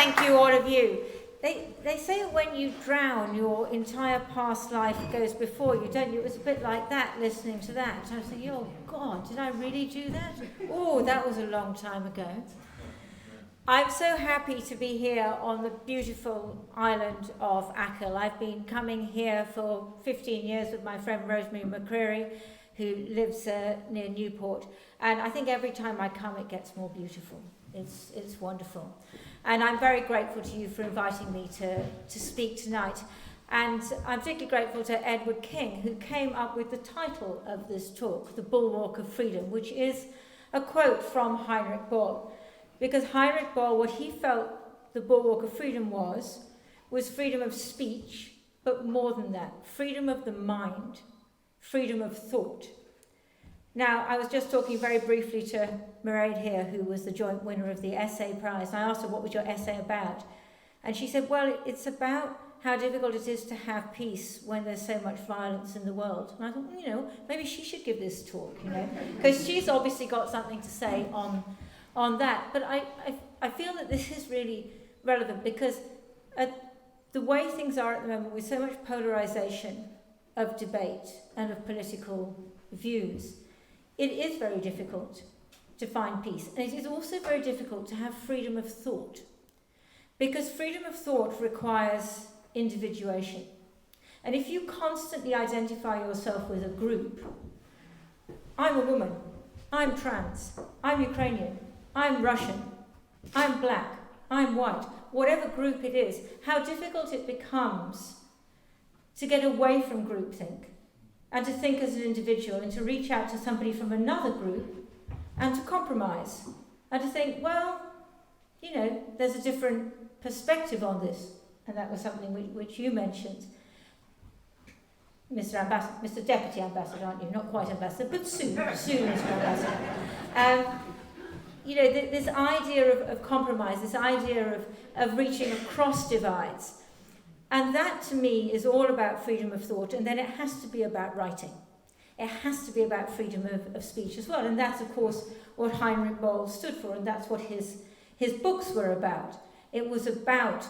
thank you, all of you. They say that when you drown, your entire past life goes before you, don't you? It was a bit like that, listening to that. I was thinking, oh God, did I really do that? Oh, that was a long time ago. I'm so happy to be here on the beautiful island of Achill. I've been coming here for 15 years with my friend Rosemary McCreary, who lives near Newport. And I think every time I come, it gets more beautiful. It's wonderful. And I'm very grateful to you for inviting me to speak tonight. And I'm particularly grateful to Edward King, who came up with the title of this talk, The Bulwark of Freedom, which is a quote from Heinrich Böll. Because Heinrich Böll, what he felt the bulwark of freedom was freedom of speech, but more than that, freedom of the mind, freedom of thought. Now, I was just talking very briefly to Mairead here, who was the joint winner of the essay prize. And I asked her, what was your essay about? And she said, well, it's about how difficult it is to have peace when there's so much violence in the world. And I thought, maybe she should give this talk, because she's obviously got something to say on that. But I feel that this is really relevant because the way things are at the moment, with so much polarization of debate and of political views, it is very difficult to find peace. And it is also very difficult to have freedom of thought, because freedom of thought requires individuation. And if you constantly identify yourself with a group, I'm a woman, I'm trans, I'm Ukrainian, I'm Russian, I'm black, I'm white, whatever group it is, how difficult it becomes to get away from groupthink and to think as an individual and to reach out to somebody from another group and to compromise and to think, well, there's a different perspective on this. And that was something which you mentioned, Mr. Deputy Ambassador, aren't you? Not quite Ambassador, but soon, Mr. Ambassador. This idea of compromise, this idea of reaching across divides. And that, to me, is all about freedom of thought, and then it has to be about writing. It has to be about freedom of speech as well, and that's, of course, what Heinrich Böll stood for, and that's what his books were about. It was about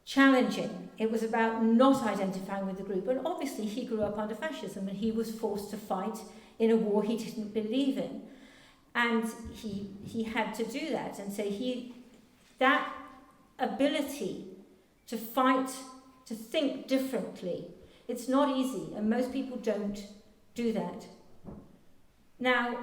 challenging. It was about not identifying with the group, and obviously he grew up under fascism, and he was forced to fight in a war he didn't believe in. And he had to do that, and so that ability to fight, to think differently, it's not easy, and most people don't do that. Now,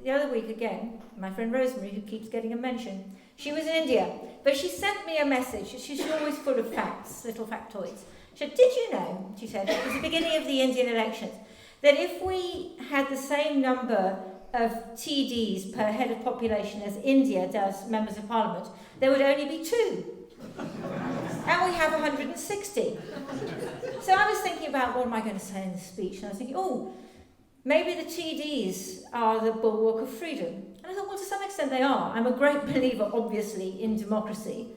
the other week again, my friend Rosemary, who keeps getting a mention, she was in India, but she sent me a message. She's always full of facts, little factoids. She said, did you know, she said, it was the beginning of the Indian elections, that if we had the same number of TDs per head of population as India does members of parliament, there would only be 2. And we have 160. So I was thinking about, what am I going to say in this speech? And I was thinking, maybe the TDs are the bulwark of freedom. And I thought, well, to some extent they are. I'm a great believer, obviously, in democracy.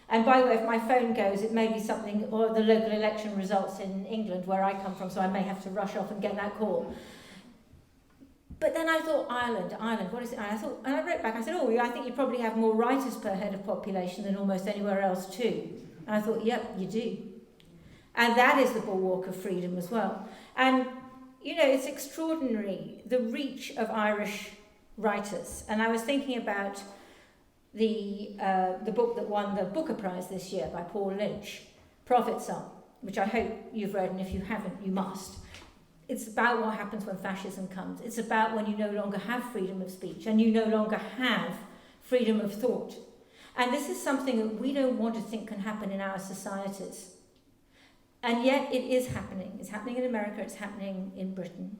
And by the way, if my phone goes, it may be something, or the local election results in England, where I come from, so I may have to rush off and get that call. But then I thought, Ireland, what is it? And I wrote back, I said, I think you probably have more writers per head of population than almost anywhere else too. And I thought, yep, you do. And that is the bulwark of freedom as well. And, it's extraordinary, the reach of Irish writers. And I was thinking about the book that won the Booker Prize this year by Paul Lynch, Prophet Song, which I hope you've read, and if you haven't, you must. It's about what happens when fascism comes. It's about when you no longer have freedom of speech and you no longer have freedom of thought. And this is something that we don't want to think can happen in our societies. And yet it is happening. It's happening in America, it's happening in Britain.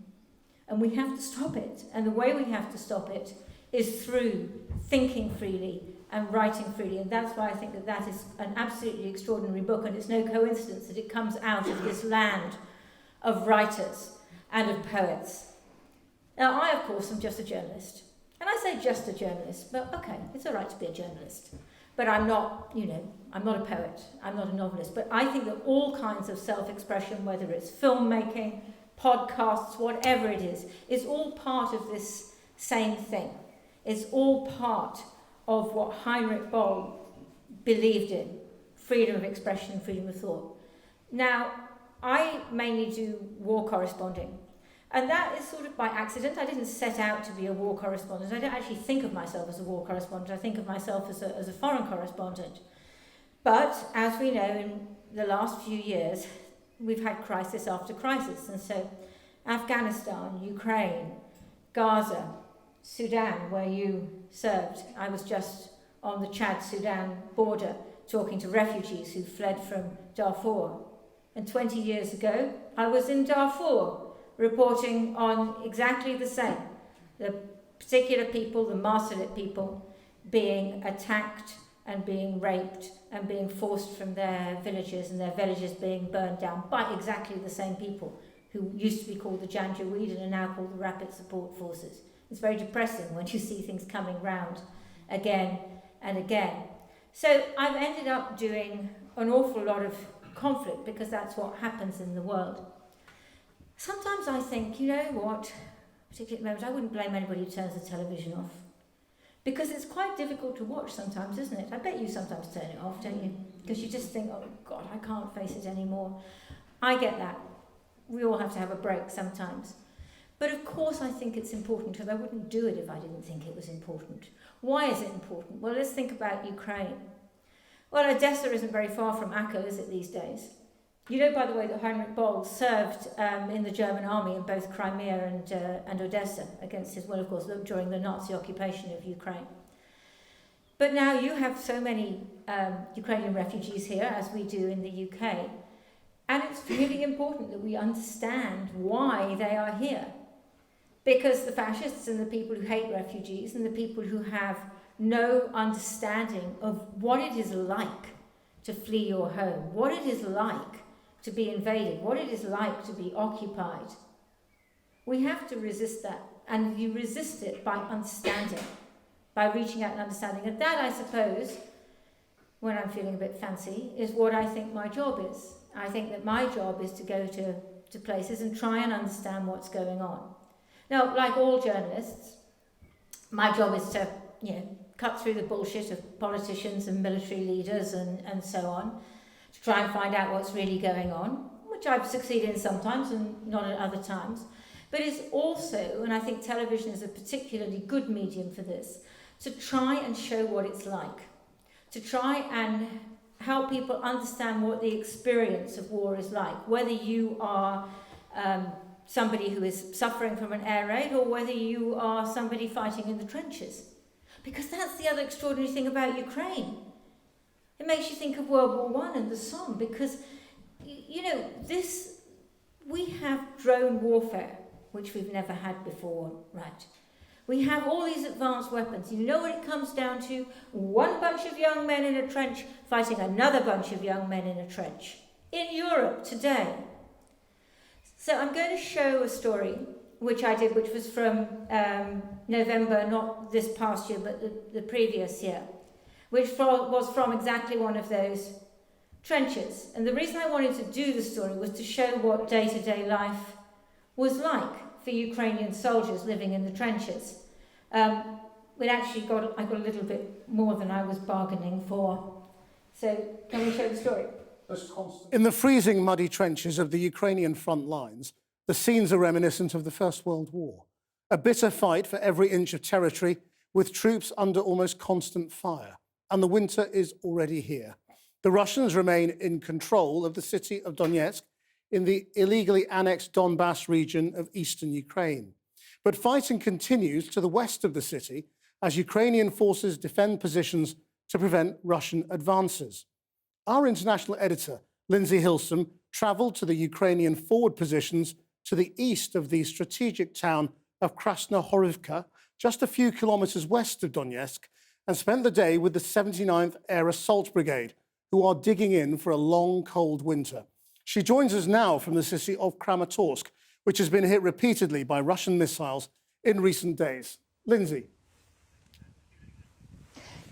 And we have to stop it. And the way we have to stop it is through thinking freely and writing freely. And that's why I think that is an absolutely extraordinary book. And it's no coincidence that it comes out of this land of writers and of poets. Now, I, of course, am just a journalist. And I say just a journalist, but okay, it's all right to be a journalist. But I'm not, I'm not a poet, I'm not a novelist. But I think that all kinds of self-expression, whether it's filmmaking, podcasts, whatever it is all part of this same thing. It's all part of what Heinrich Böll believed in. freedom of expression, freedom of thought. Now, I mainly do war corresponding, and that is sort of by accident. I didn't set out to be a war correspondent. I don't actually think of myself as a war correspondent. I think of myself as a foreign correspondent. But as we know, in the last few years, we've had crisis after crisis. And so Afghanistan, Ukraine, Gaza, Sudan, where you served. I was just on the Chad-Sudan border talking to refugees who fled from Darfur. And 20 years ago, I was in Darfur reporting on exactly the same. The particular people, the Marsalit people, being attacked and being raped and being forced from their villages, and their villages being burned down by exactly the same people who used to be called the Janjaweed and are now called the Rapid Support Forces. It's very depressing when you see things coming round again and again. So I've ended up doing an awful lot of conflict because that's what happens in the world. Sometimes I think, you know what, particularly at the moment, I wouldn't blame anybody who turns the television off. Because it's quite difficult to watch sometimes, isn't it? I bet you sometimes turn it off, don't you? Because you just think, oh God, I can't face it anymore. I get that. We all have to have a break sometimes. But of course I think it's important, because I wouldn't do it if I didn't think it was important. Why is it important? Well, let's think about Ukraine. Well, Odessa isn't very far from Akko, is it, these days? You know, by the way, that Heinrich Böll served in the German army in both Crimea and Odessa against his will, of course, during the Nazi occupation of Ukraine. But now you have so many Ukrainian refugees here, as we do in the UK, and it's really important that we understand why they are here. Because the fascists and the people who hate refugees and the people who have no understanding of what it is like to flee your home, what it is like to be invaded, what it is like to be occupied. We have to resist that, and you resist it by understanding, by reaching out and understanding. And that, I suppose, when I'm feeling a bit fancy, is what I think my job is. I think that my job is to go to places and try and understand what's going on. Now, like all journalists, my job is to, cut through the bullshit of politicians and military leaders and so on, to try and find out what's really going on, which I've succeeded in sometimes and not at other times. But it's also, and I think television is a particularly good medium for this, to try and show what it's like, to try and help people understand what the experience of war is like, whether you are somebody who is suffering from an air raid or whether you are somebody fighting in the trenches. Because that's the other extraordinary thing about Ukraine. It makes you think of World War I and the Somme, because, we have drone warfare, which we've never had before, right? We have all these advanced weapons. You know what it comes down to? One bunch of young men in a trench fighting another bunch of young men in a trench. In Europe today. So I'm going to show a story, which I did, which was from November, not this past year, but the previous year, which was from exactly one of those trenches. And the reason I wanted to do the story was to show what day-to-day life was like for Ukrainian soldiers living in the trenches. I got a little bit more than I was bargaining for. So can we show the story? In the freezing, muddy trenches of the Ukrainian front lines, the scenes are reminiscent of the First World War. A bitter fight for every inch of territory, with troops under almost constant fire. And the winter is already here. The Russians remain in control of the city of Donetsk in the illegally annexed Donbass region of eastern Ukraine. But fighting continues to the west of the city as Ukrainian forces defend positions to prevent Russian advances. Our international editor, Lindsey Hilsum, travelled to the Ukrainian forward positions to the east of the strategic town of Krasnohorivka, just a few kilometres west of Donetsk, and spent the day with the 79th Air Assault Brigade, who are digging in for a long, cold winter. She joins us now from the city of Kramatorsk, which has been hit repeatedly by Russian missiles in recent days. Lindsey.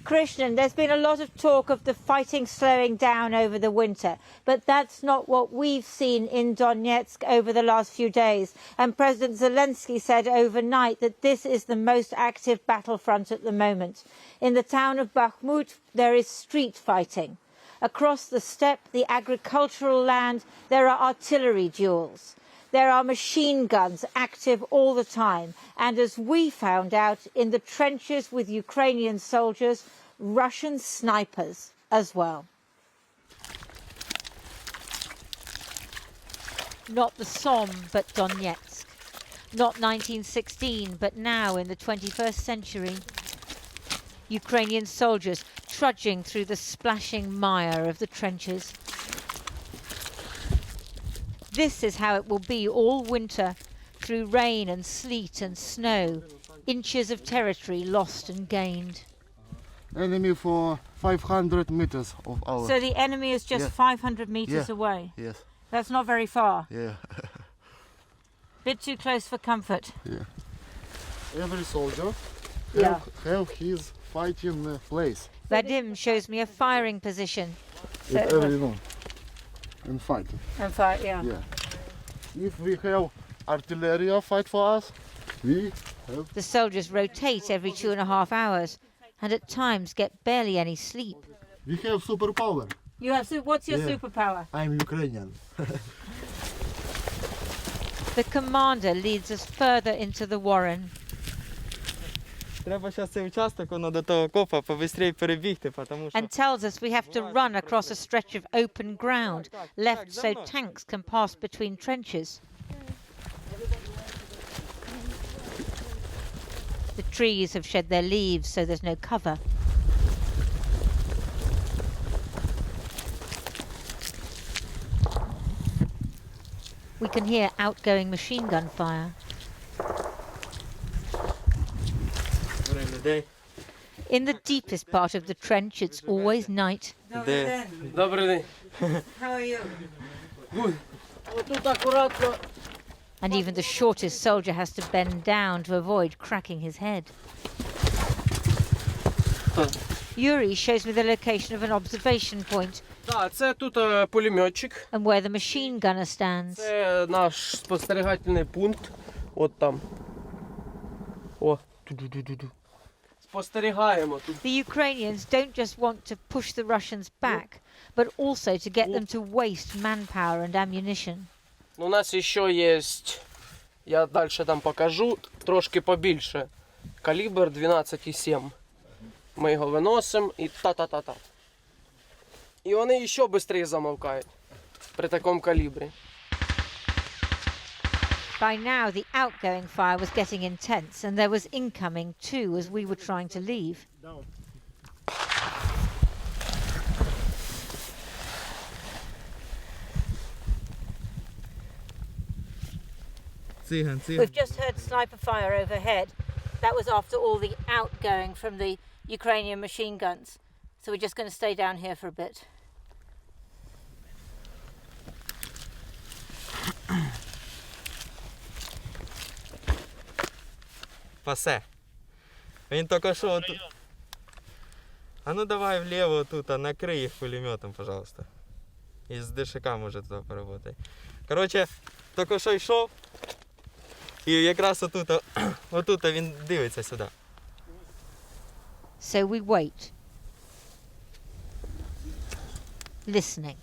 Krishnan, there's been a lot of talk of the fighting slowing down over the winter, but that's not what we've seen in Donetsk over the last few days. And President Zelensky said overnight that this is the most active battlefront at the moment. In the town of Bakhmut, there is street fighting. Across the steppe, the agricultural land, there are artillery duels. There are machine guns active all the time. And as we found out, in the trenches with Ukrainian soldiers, Russian snipers as well. Not the Somme, but Donetsk. Not 1916, but now in the 21st century. Ukrainian soldiers trudging through the splashing mire of the trenches. This is how it will be all winter, through rain and sleet and snow, inches of territory lost and gained. Enemy for 500 meters of our... So the enemy is just 500 meters away? Yes. That's not very far? Yeah. Bit too close for comfort? Yeah. Every soldier have his fighting place. Vadim shows me a firing position. So everyone. And fight. And fight, yeah. If we have artillery fight for us, we have... The soldiers rotate every 2.5 hours and at times get barely any sleep. We have superpower. You have what's your superpower? I'm Ukrainian. The commander leads us further into the warren. Треба зараз цей участок, воно до того копа, побистрій перебігти, тому що... And tells us we have to run across a stretch of open ground, left so tanks can pass between trenches. The trees have shed their leaves, so there's no cover. We can hear outgoing machine gun fire. In the deepest part of the trench, it's always night. Добрий день. How are you? Отут акуратно. And even the shortest soldier has to bend down to avoid cracking his head. Yuri shows me the location of an observation point. Так, це тут пулеметчик. And where the machine gunner stands. Це наш спостерігательний пункт. От там. О, ту-ду-ду-ду-ду. Спостерігаємо тут. The Ukrainians don't just want to push the Russians back, but also to get them to waste manpower and ammunition. У нас ще є, я далі там покажу, трошки побільше. Калібр 12,7. Ми його виносимо і та-та-та-та. І вони ще швидше замовкають при такому калібрі. By now, the outgoing fire was getting intense, and there was incoming too as we were trying to leave. We've just heard sniper fire overhead. That was after all the outgoing from the Ukrainian machine guns. So we're just going to stay down here for a bit. Пасе. Він тільки що тут. А ну давай вліво тут, а накрий їх пулеметом, пожалуйста. І з дишика може туди поработай. Коротше, тільки що йшов. І якраз отут він дивиться сюди. So we wait. Listening.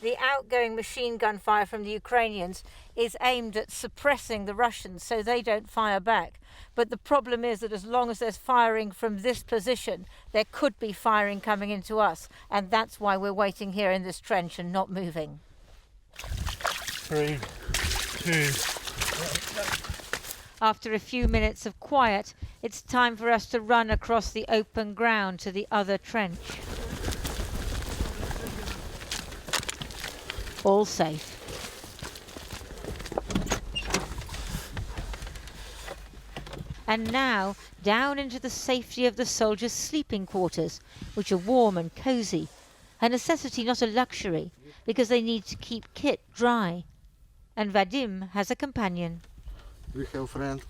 The outgoing machine gun fire from the Ukrainians is aimed at suppressing the Russians so they don't fire back. But the problem is that as long as there's firing from this position, there could be firing coming into us. And that's why we're waiting here in this trench and not moving. 3, 2. After a few minutes of quiet, it's time for us to run across the open ground to the other trench. All safe. And now, down into the safety of the soldiers' sleeping quarters, which are warm and cosy, a necessity, not a luxury, because they need to keep kit dry. And Vadim has a companion. We have friend.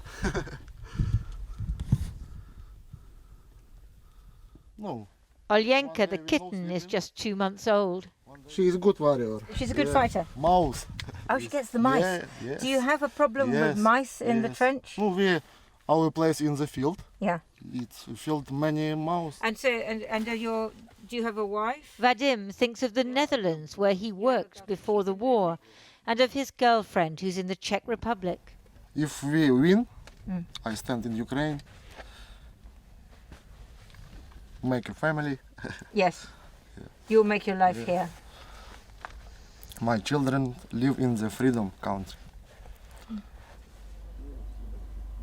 No, Olyenka, the kitten, is just 2 months old. she is a good warrior. She's a good fighter. Mouse. Oh, she gets the mice. Yeah, yes. Do you have a problem with Yes, mice in the yes. trench? No, our place in the field. Yeah. It's field many mouse. And so, do you have a wife? Vadim thinks of the Netherlands, where he worked before the war, and of his girlfriend, who's in the Czech Republic. If we win, I stand in Ukraine. Make a family. Yes. You'll make your life here. My children live in the freedom country.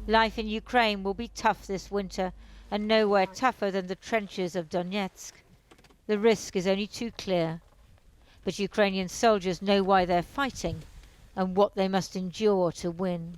Life in Ukraine will be tough this winter, and nowhere tougher than the trenches of Donetsk. The risk is only too clear. But Ukrainian soldiers know why they're fighting and what they must endure to win.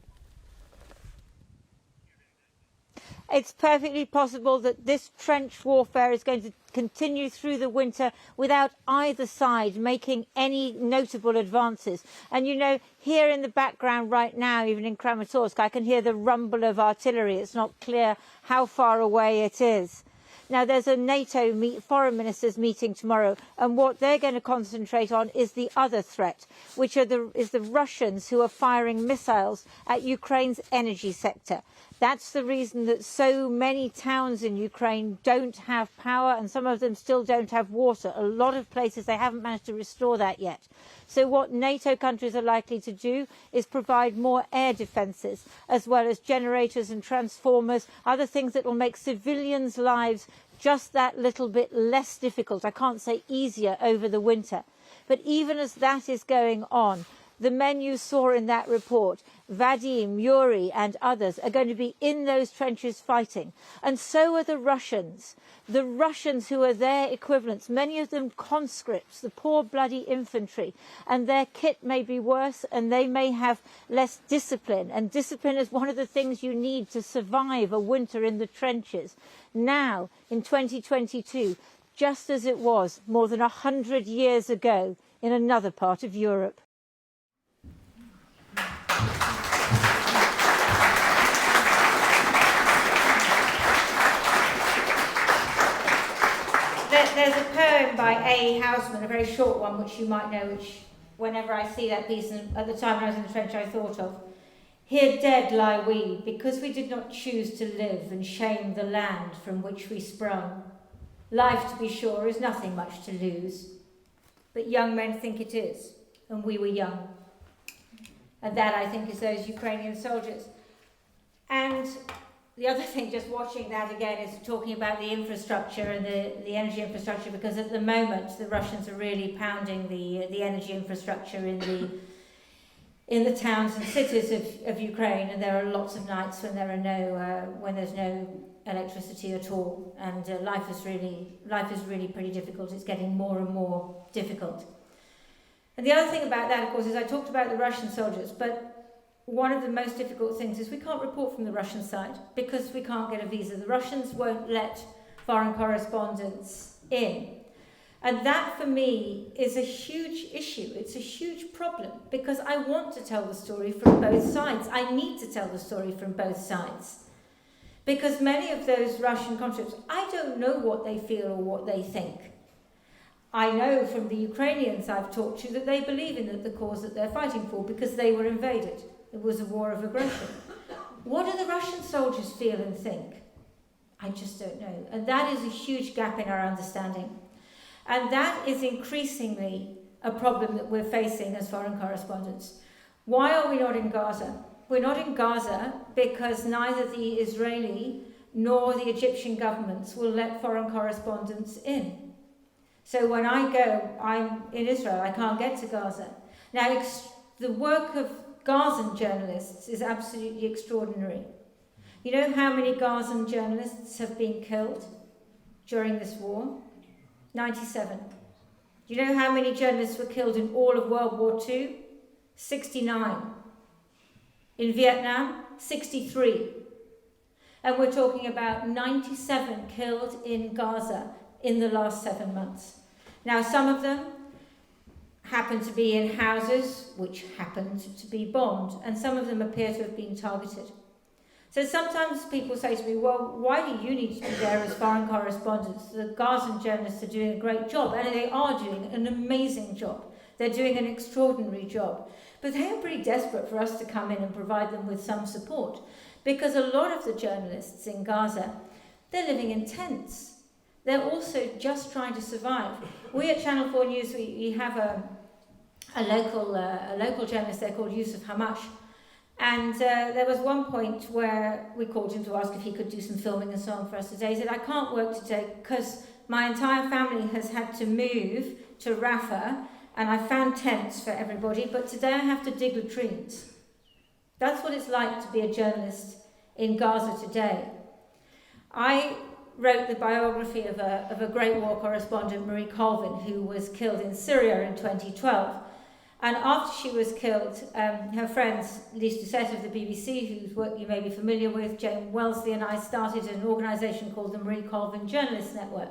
It's perfectly possible that this trench warfare is going to continue through the winter without either side making any notable advances. And you know, here in the background right now, even in Kramatorsk, I can hear the rumble of artillery. It's not clear how far away it is. Now, there's a NATO foreign ministers meeting tomorrow, and what they're going to concentrate on is the other threat, which is the Russians who are firing missiles at Ukraine's energy sector. That's the reason that so many towns in Ukraine don't have power, and some of them still don't have water. A lot of places they haven't managed to restore that yet. So what NATO countries are likely to do is provide more air defences, as well as generators and transformers, other things that will make civilians' lives just that little bit less difficult. I can't say easier over the winter. But even as that is going on, the men you saw in that report, Vadim, Yuri and others, are going to be in those trenches fighting. And so are the Russians who are their equivalents, many of them conscripts, the poor bloody infantry. And their kit may be worse and they may have less discipline. And discipline is one of the things you need to survive a winter in the trenches. Now, in 2022, just as it was more than 100 years ago in another part of Europe. There's a poem by A. Housman, a very short one, which you might know, which whenever I see that piece, and at the time I was in the trench, I thought of. Here dead lie we, because we did not choose to live and shame the land from which we sprung. Life, to be sure, is nothing much to lose, but young men think it is, and we were young. And that, I think, is those Ukrainian soldiers. And the other thing, just watching that again, is talking about the infrastructure and the energy infrastructure, because at the moment the Russians are really pounding the energy infrastructure in the towns and cities of Ukraine, and there are lots of nights when there's no electricity at all, and life is really pretty difficult. It's getting more and more difficult. And the other thing about that, of course, is I talked about the Russian soldiers, but one of the most difficult things is we can't report from the Russian side because we can't get a visa. The Russians won't let foreign correspondents in. And that, for me, is a huge issue. It's a huge problem because I want to tell the story from both sides. I need to tell the story from both sides. Because many of those Russian conscripts, I don't know what they feel or what they think. I know from the Ukrainians I've talked to that they believe in the cause that they're fighting for because they were invaded. It was a war of aggression. What do the Russian soldiers feel and think? I just don't know. And that is a huge gap in our understanding. And that is increasingly a problem that we're facing as foreign correspondents. Why are we not in Gaza? We're not in Gaza because neither the Israeli nor the Egyptian governments will let foreign correspondents in. So when I go, I'm in Israel, I can't get to Gaza. Now, the work of Gazan journalists is absolutely extraordinary. You know how many Gazan journalists have been killed during this war? 97. Do you know how many journalists were killed in all of World War II? 69. In Vietnam, 63. And we're talking about 97 killed in Gaza in the last 7 months. Now, some of them happen to be in houses which happened to be bombed, and some of them appear to have been targeted. So sometimes people say to me, well, why do you need to be there as foreign correspondents? The Gazan journalists are doing a great job, and they are doing an amazing job. They're doing an extraordinary job. But they are pretty desperate for us to come in and provide them with some support, because a lot of the journalists in Gaza, they're living in tents. They're also just trying to survive. We at Channel 4 News, we have a local journalist there called Yusuf Hamash. And there was one point where we called him to ask if he could do some filming and so on for us today. He said, I can't work today because my entire family has had to move to Rafah, and I found tents for everybody, but today I have to dig latrines. That's what it's like to be a journalist in Gaza today. I wrote the biography of a great war correspondent, Marie Colvin, who was killed in Syria in 2012. And after she was killed, her friends, Lise Doucette of the BBC, whose work you may be familiar with, Jane Wellesley and I started an organisation called the Marie Colvin Journalist Network.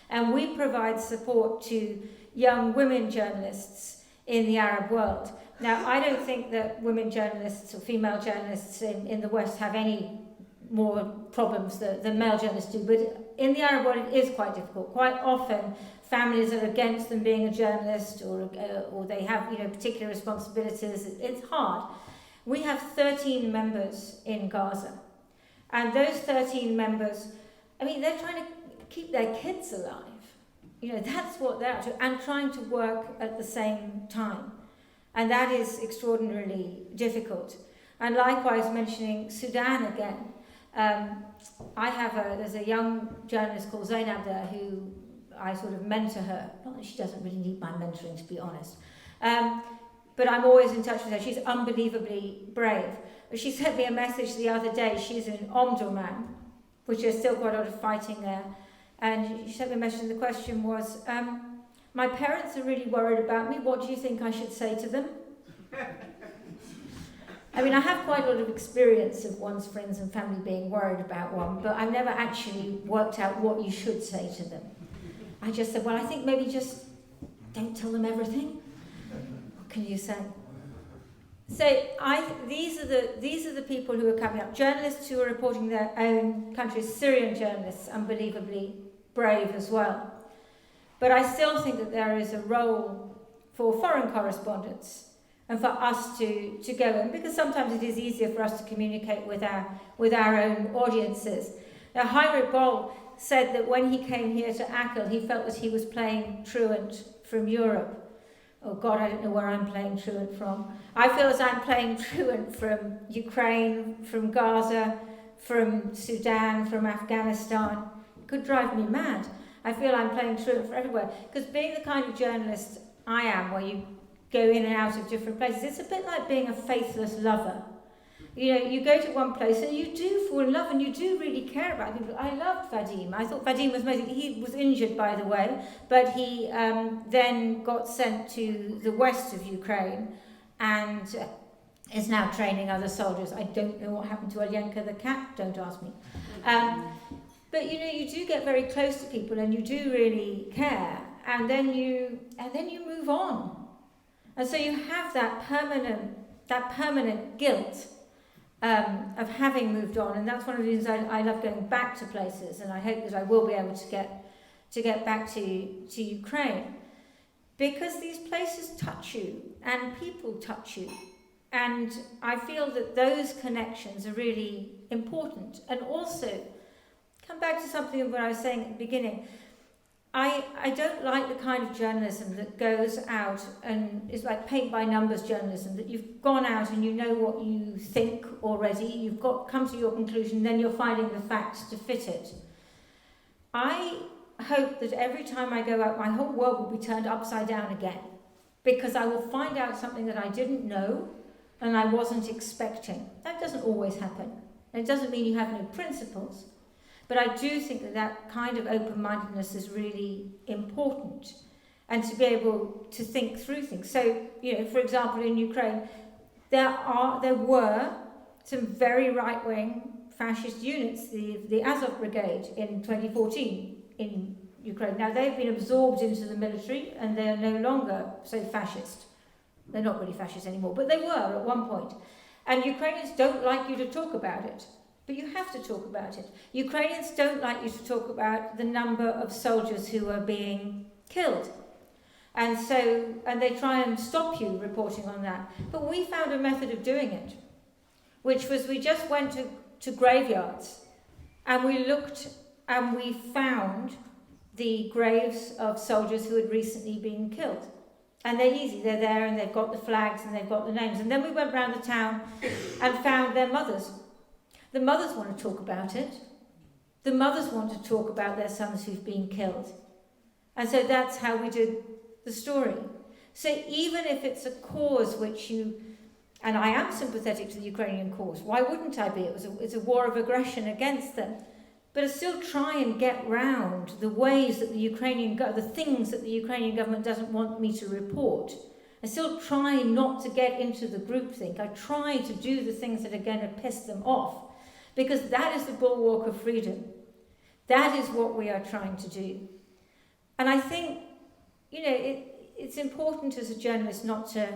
And we provide support to young women journalists in the Arab world. Now, I don't think that women journalists or female journalists in the West have any more problems than male journalists do, but in the Arab world it is quite difficult. Quite often families are against them being a journalist, or they have particular responsibilities. It's hard. We have 13 members in Gaza, and those 13 members, they're trying to keep their kids alive. That's what they're up to, and trying to work at the same time, and that is extraordinarily difficult. And likewise, mentioning Sudan again, there's a young journalist called Zainab there who I sort of mentor her. Not that she doesn't really need my mentoring, to be honest. But I'm always in touch with her. She's unbelievably brave. She sent me a message the other day. She's in Omdurman, which is still quite a lot of fighting there. And she sent me a message, and the question was, my parents are really worried about me. What do you think I should say to them? I have quite a lot of experience of one's friends and family being worried about one, but I've never actually worked out what you should say to them. I just said, well, I think maybe just don't tell them everything. What can you say? So these are the people who are coming up. Journalists who are reporting their own countries, Syrian journalists, unbelievably brave as well. But I still think that there is a role for foreign correspondents and for us to go in, because sometimes it is easier for us to communicate with our own audiences. Now, Heinrich Böll said that when he came here to Akel, he felt that he was playing truant from Europe. Oh God, I don't know where I'm playing truant from. I feel as I'm playing truant from Ukraine, from Gaza, from Sudan, from Afghanistan. It could drive me mad. I feel I'm playing truant from everywhere. Because being the kind of journalist I am, where you go in and out of different places, it's a bit like being a faithless lover. You go to one place and you do fall in love and you do really care about people. I loved Vadim. I thought Vadim was amazing. He was injured, by the way, but he then got sent to the west of Ukraine and is now training other soldiers. I don't know what happened to Olyenka the cat, don't ask me. But you do get very close to people and you do really care, and then you move on. And so you have that permanent guilt of having moved on, and that's one of the reasons I love going back to places, and I hope that I will be able to get back to Ukraine, because these places touch you and people touch you, and I feel that those connections are really important. And also, come back to something of what I was saying at the beginning. I don't like the kind of journalism that goes out and is like paint-by-numbers journalism, that you've gone out and you know what you think already, you've come to your conclusion, then you're finding the facts to fit it. I hope that every time I go out, my whole world will be turned upside down again, because I will find out something that I didn't know and I wasn't expecting. That doesn't always happen. And it doesn't mean you have no principles. But I do think that kind of open-mindedness is really important, and to be able to think through things. So, for example, in Ukraine, there were some very right-wing fascist units, the Azov Brigade in 2014 in Ukraine. Now, they've been absorbed into the military and they are no longer, say, fascist. They're not really fascist anymore, but they were at one point. And Ukrainians don't like you to talk about it, but you have to talk about it. Ukrainians don't like you to talk about the number of soldiers who are being killed. And they try and stop you reporting on that. But we found a method of doing it, which was we just went to graveyards and we looked and we found the graves of soldiers who had recently been killed. And they're easy, they're there and they've got the flags and they've got the names. And then we went round the town and found their mothers. The mothers want to talk about it. The mothers want to talk about their sons who've been killed. And so that's how we did the story. So even if it's a cause which you, and I am sympathetic to the Ukrainian cause, why wouldn't I be? It's a war of aggression against them. But I still try and get round the ways that the things that the Ukrainian government doesn't want me to report. I still try not to get into the groupthink. I try to do the things that are going to piss them off, because that is the bulwark of freedom. That is what we are trying to do. And I think, it's important as a journalist not to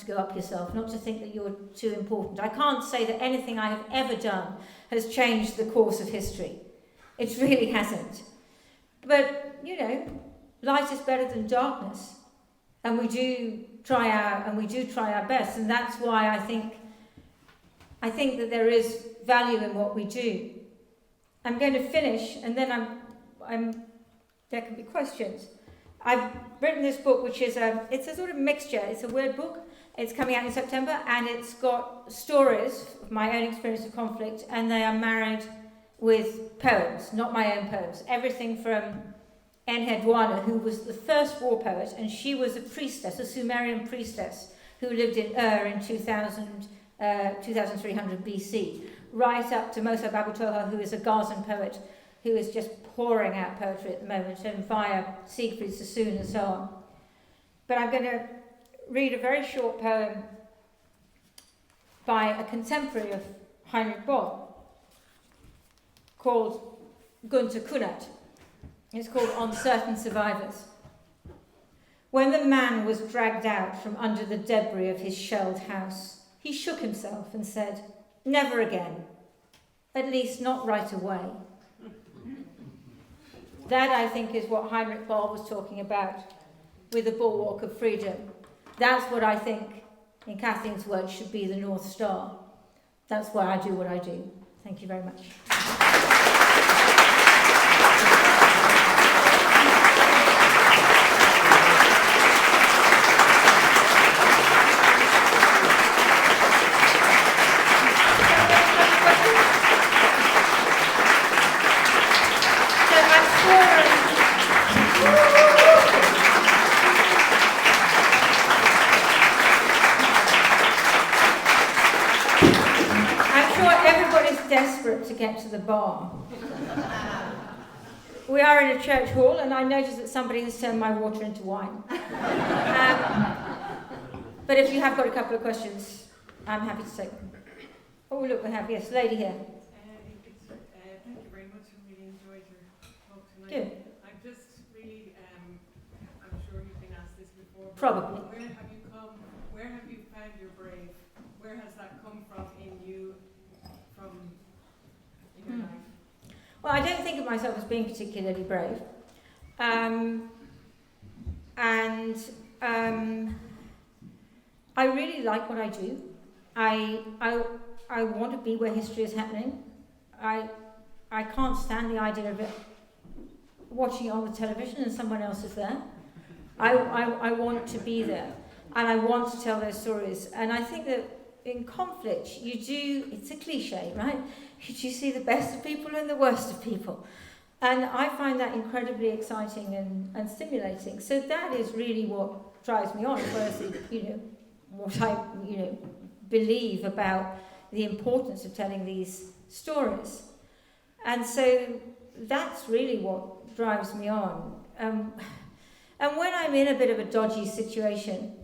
go up yourself, not to think that you're too important. I can't say that anything I have ever done has changed the course of history. It really hasn't. But, light is better than darkness. And we do try our best. And that's why I think that there is value in what we do. I'm going to finish, and then there can be questions. I've written this book, which is it's a sort of mixture. It's a word book. It's coming out in September, and it's got stories of my own experience of conflict, and they are married with poems, not my own poems. Everything from Enheduanna, who was the first war poet, and she was a priestess, a Sumerian priestess, who lived in in 2300 BC, right up to Mosa Babutoha, who is a Gazan poet, who is just pouring out poetry at the moment, and via Siegfried Sassoon and so on. But I'm going to read a very short poem by a contemporary of Heinrich Böll called Gunther Kunert. It's called Uncertain Survivors. When the man was dragged out from under the debris of his shelled house, he shook himself and said, "Never again, at least not right away." That, I think, is what Heinrich Böll was talking about with the bulwark of freedom. That's what I think, in Kathleen's words, should be the North Star. That's why I do what I do. Thank you very much. Desperate to get to the bar. We are in a church hall, and I noticed that somebody has turned my water into wine. But if you have got a couple of questions, I'm happy to take them. Oh, look, we have, yes, lady here. Thank you very much. I really enjoyed your talk tonight. Good. I'm just really, I'm sure you've been asked this before. Probably. Where have you come? Where have you found your brave? Where has that come from in you? In your life? Well, I don't think of myself as being particularly brave. I really like what I do. I want to be where history is happening. I can't stand the idea of it watching it on the television and someone else is there. I want to be there, and I want to tell those stories. And I think that in conflict, it's a cliche, right? You see the best of people and the worst of people. And I find that incredibly exciting and stimulating. So that is really what drives me on, as well as what I believe about the importance of telling these stories. And so that's really what drives me on. And when I'm in a bit of a dodgy situation,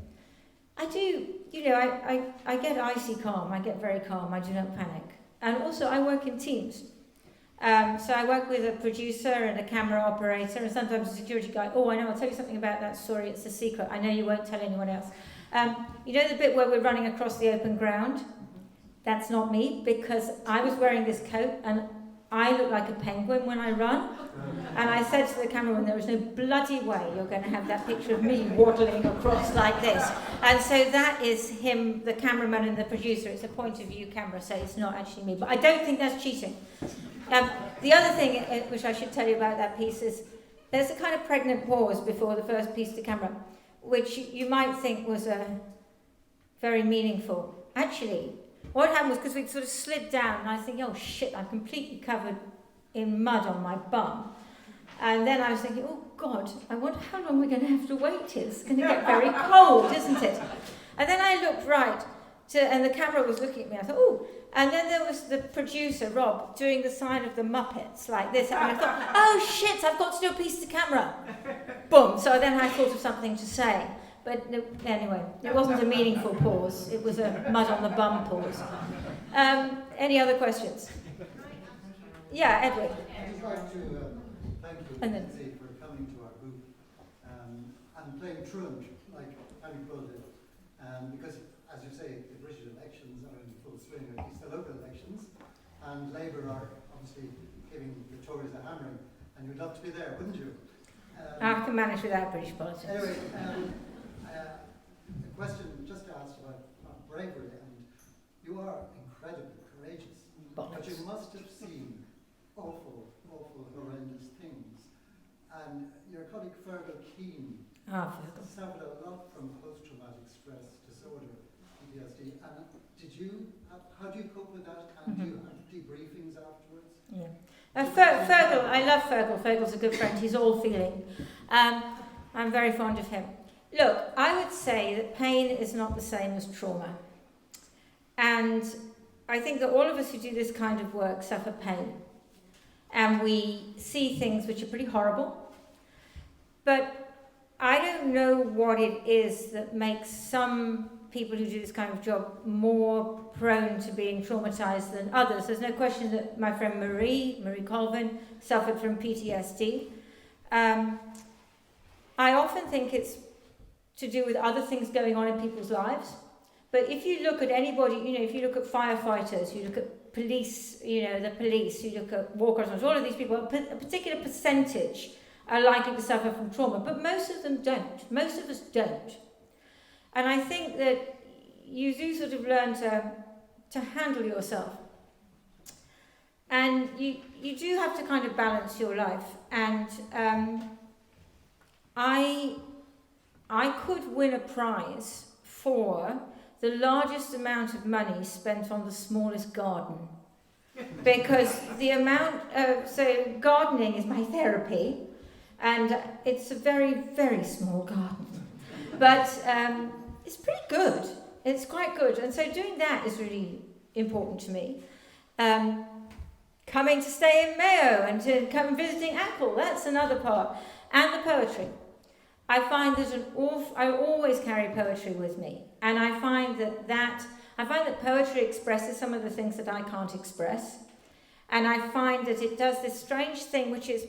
I do, I get icy calm. I get very calm. I do not panic. And also I work in teams. So I work with a producer and a camera operator and sometimes a security guy. Oh, I know, I'll tell you something about that story. It's a secret. I know you won't tell anyone else. You know the bit where we're running across the open ground? That's not me, because I was wearing this coat and I look like a penguin when I run. And I said to the cameraman, there is no bloody way you're going to have that picture of me waddling across like this. And so that is him, the cameraman and the producer. It's a point of view camera, so it's not actually me. But I don't think that's cheating. The other thing which I should tell you about that piece is there's a kind of pregnant pause before the first piece to camera, which you might think was very meaningful. Actually, what happened was because we sort of slid down, and I was thinking, oh shit, I'm completely covered in mud on my bum. And then I was thinking, oh God, I wonder how long we're going to have to wait here. It's going to get very cold, isn't it? And then I looked right, and the camera was looking at me. I thought, oh. And then there was the producer, Rob, doing the sign of the Muppets, like this. And I thought, oh shit, I've got to do a piece to camera. Boom. So then I thought of something to say. But anyway, it wasn't a meaningful pause. It was a mud on the bum pause. Any other questions? Yeah, Edward. I'd just like to thank you, Lindsey, for coming to our group and playing truant, like Harry Böll did. Because, as you say, the British elections are in full swing, or at least the local elections, and Labour are obviously giving the Tories a hammering, and you'd love to be there, wouldn't you? I can manage without British politics. Anyway, a question just to ask about bravery, and you are incredibly courageous, but you must have seen awful, horrendous things. And your colleague Fergal Keane suffered a lot from post-traumatic stress disorder, PTSD. And how do you cope with that? And do you have debriefings afterwards? Yeah. Fergal, I love Fergal. Fergal's a good friend. He's all feeling. I'm very fond of him. Look, I would say that pain is not the same as trauma. And I think that all of us who do this kind of work suffer pain. And we see things which are pretty horrible. But I don't know what it is that makes some people who do this kind of job more prone to being traumatized than others. There's no question that my friend Marie Colvin, suffered from PTSD. I often think it's to do with other things going on in people's lives. But if you look at anybody, if you look at firefighters, you look at police, the police, you look at war correspondents, all of these people, a particular percentage are likely to suffer from trauma, but most of them don't. Most of us don't. And I think that you do sort of learn to handle yourself. And you do have to kind of balance your life. And I could win a prize for the largest amount of money spent on the smallest garden. Because the amount of, so gardening is my therapy, and it's a very, very small garden. But it's pretty good. It's quite good. And so doing that is really important to me. Coming to stay in Mayo and to come visiting Apple, that's another part. And the poetry. I find that I always carry poetry with me, and I find that poetry expresses some of the things that I can't express, and I find that it does this strange thing, which is,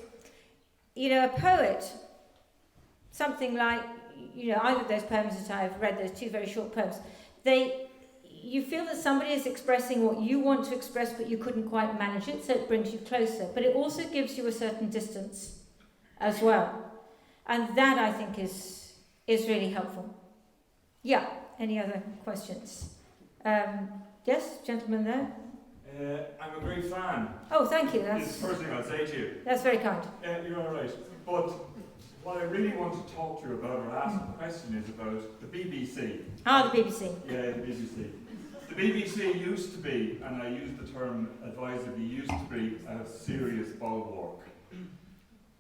a poet, something like, either of those poems that I've read, those two very short poems, you feel that somebody is expressing what you want to express, but you couldn't quite manage it, so it brings you closer, but it also gives you a certain distance as well. And that, I think, is really helpful. Yeah, any other questions? Yes, gentleman there? I'm a great fan. Oh, thank you. That's the first thing I'll say to you. That's very kind. You're all right. But what I really want to talk to you about, or ask a question, is about the BBC. The BBC. Yeah, the BBC. The BBC used to be, and I use the term advisedly, used to be a serious bulwark.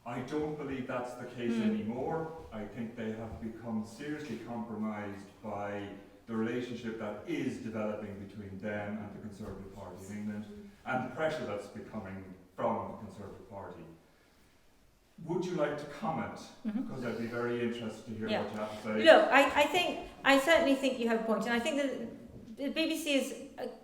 I don't believe that's the case anymore. I think they have become seriously compromised by the relationship that is developing between them and the Conservative Party in England, and the pressure that's becoming from the Conservative Party. Would you like to comment? Because I'd be very interested to hear what you have to say. Look, I certainly think you have a point, and I think that the BBC is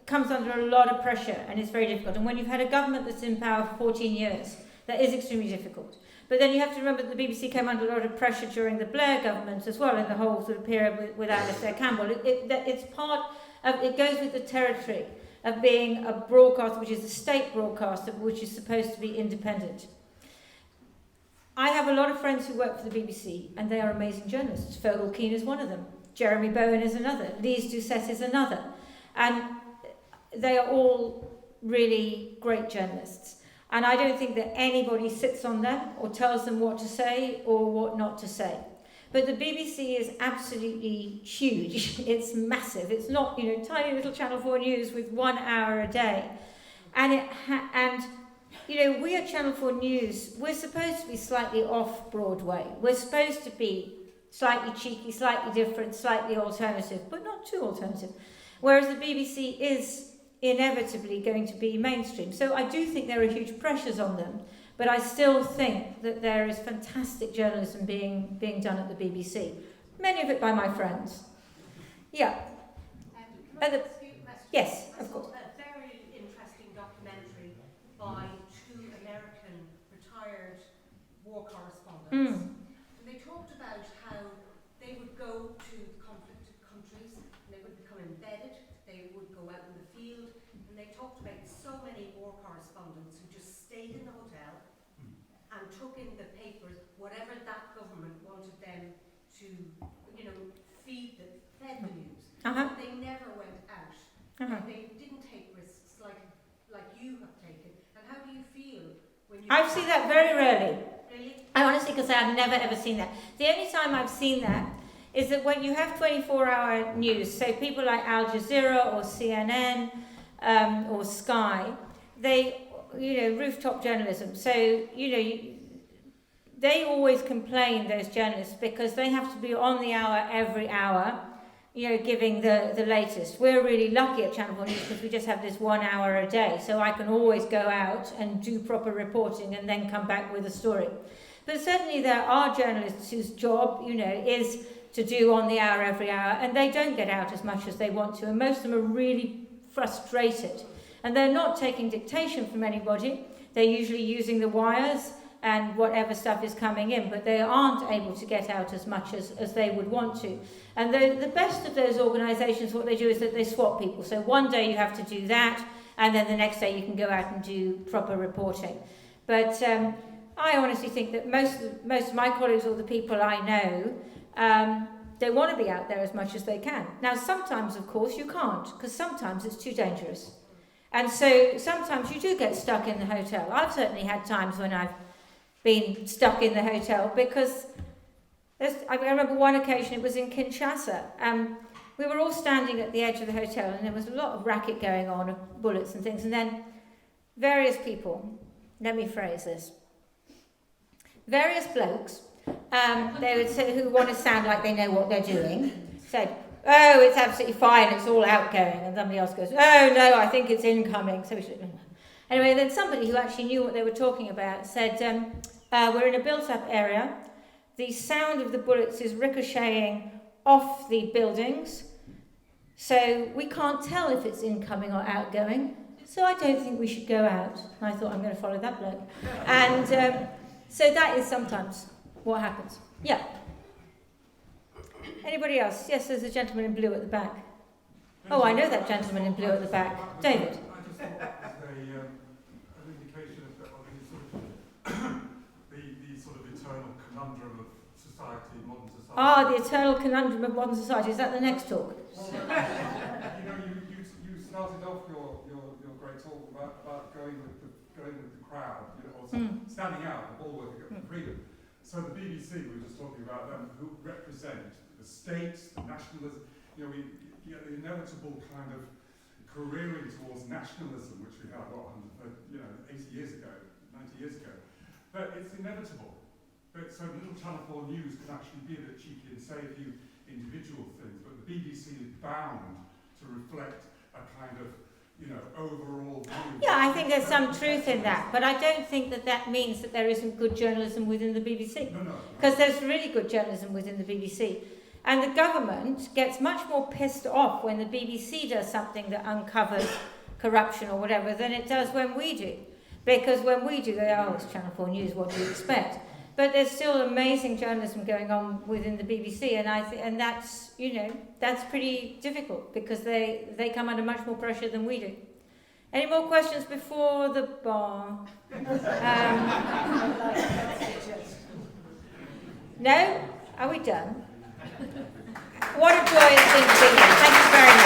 comes under a lot of pressure and it's very difficult. And when you've had a government that's in power for 14 years, that is extremely difficult. But then you have to remember that the BBC came under a lot of pressure during the Blair government as well, in the whole sort of period with Alistair Campbell. It's part of, it goes with the territory of being a broadcaster, which is a state broadcaster, which is supposed to be independent. I have a lot of friends who work for the BBC, and they are amazing journalists. Fergal Keane is one of them. Jeremy Bowen is another. Lise Doucette is another. And they are all really great journalists. And I don't think that anybody sits on them or tells them what to say or what not to say. But the BBC is absolutely huge. It's massive. It's not, tiny little Channel 4 News with 1 hour a day. And we at Channel 4 News, we're supposed to be slightly off Broadway. We're supposed to be slightly cheeky, slightly different, slightly alternative, but not too alternative. Whereas the BBC is inevitably going to be mainstream. So I do think there are huge pressures on them, but I still think that there is fantastic journalism being done at the BBC. Many of it by my friends. Yeah. Yes, of course. A very interesting documentary by 2 American retired war correspondents. And they talked about how they would go to conflicted countries and they would become embedded, they would go out in the field, and they talked about so many war correspondents who just stayed in the hotel and took in the papers, whatever that government wanted them to, fed the news. They never went out. They didn't take risks like you have taken. And how do you feel when you... I've seen that very rarely. Really? I honestly can say I've never ever seen that. The only time I've seen that is that when you have 24-hour news, so people like Al Jazeera or CNN or Sky, they, rooftop journalism. So, they always complain, those journalists, because they have to be on the hour every hour, giving the latest. We're really lucky at Channel 4 News because we just have this 1 hour a day, so I can always go out and do proper reporting and then come back with a story. But certainly there are journalists whose job, is to do on the hour every hour, and they don't get out as much as they want to, and most of them are really frustrated. And they're not taking dictation from anybody. They're usually using the wires and whatever stuff is coming in, but they aren't able to get out as much as they would want to. And the best of those organisations, what they do is that they swap people. So one day you have to do that, and then the next day you can go out and do proper reporting. But I honestly think that most of my colleagues or the people I know, they want to be out there as much as they can. Now, sometimes, of course, you can't, because sometimes it's too dangerous. And so sometimes you do get stuck in the hotel. I've certainly had times when I've been stuck in the hotel because I remember one occasion, it was in Kinshasa. We were all standing at the edge of the hotel and there was a lot of racket going on, of bullets and things, and then various people, let me phrase this, various blokes, they would say, who want to sound like they know what they're doing, said, "Oh, it's absolutely fine, it's all outgoing," and somebody else goes, "Oh no, I think it's incoming." So we should... Anyway, then somebody who actually knew what they were talking about said, "We're in a built-up area. The sound of the bullets is ricocheting off the buildings, so we can't tell if it's incoming or outgoing, so I don't think we should go out." And I thought, I'm going to follow that bloke. And so that is sometimes what happens. Yeah. Anybody else? Yes, there's a gentleman in blue at the back. Oh, I know that gentleman in blue at the back. David. I just thought it was an indication of the sort of eternal conundrum of society, modern society. Ah, the eternal conundrum of modern society. Is that the next talk? Well, you started off your great talk about going with the crowd, or standing out, the bulwark of freedom. So the BBC, we were just talking about them, who represent the states, the nationalism, the inevitable kind of careering towards nationalism, which we had, 80 years ago, 90 years ago. But it's inevitable. So little Channel 4 News can actually be a bit cheeky and say a few individual things, but the BBC is bound to reflect a kind of, overall view. Yeah, I think there's some truth in that, but I don't think that means that there isn't good journalism within the BBC. No. Because there's really good journalism within the BBC. And the government gets much more pissed off when the BBC does something that uncovers corruption or whatever than it does when we do. Because when we do, they are, it's Channel 4 News, what do you expect? But there's still amazing journalism going on within the BBC, and that's, you know, that's pretty difficult because they come under much more pressure than we do. Any more questions before the bar? No? Are we done? What a joyous thing to be here. Thank you very much.